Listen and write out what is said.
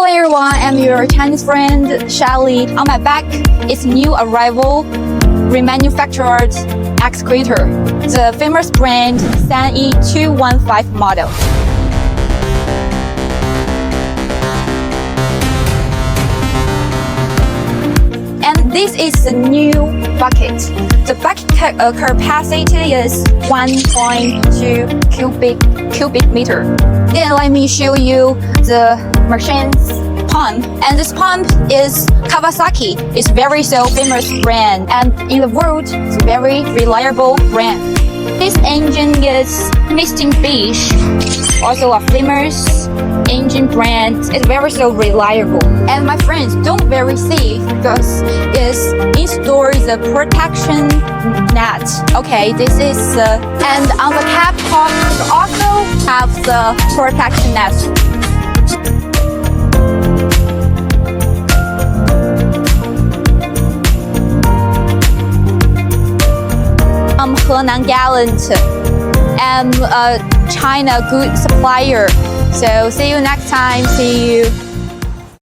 Hello everyone, I'm your Chinese friend Shelly. On my back is new arrival Remanufactured excavator, the famous brand SANY215 model. And this is the new bucket. The bucket capacity is 1.2 cubic meter. Then let me show you the machine's pump. And this pump is Kawasaki. It's very so famous brand, and in the world, it's a very reliable brand. This engine is Mitsubishi, also a famous engine brand. It's very so reliable. And my friends, don't very safe because it's installed the protection net. Okay, this is and on the cap top also have the protection net. Henan Gallant. I'm a China good supplier. So see you next time. See you.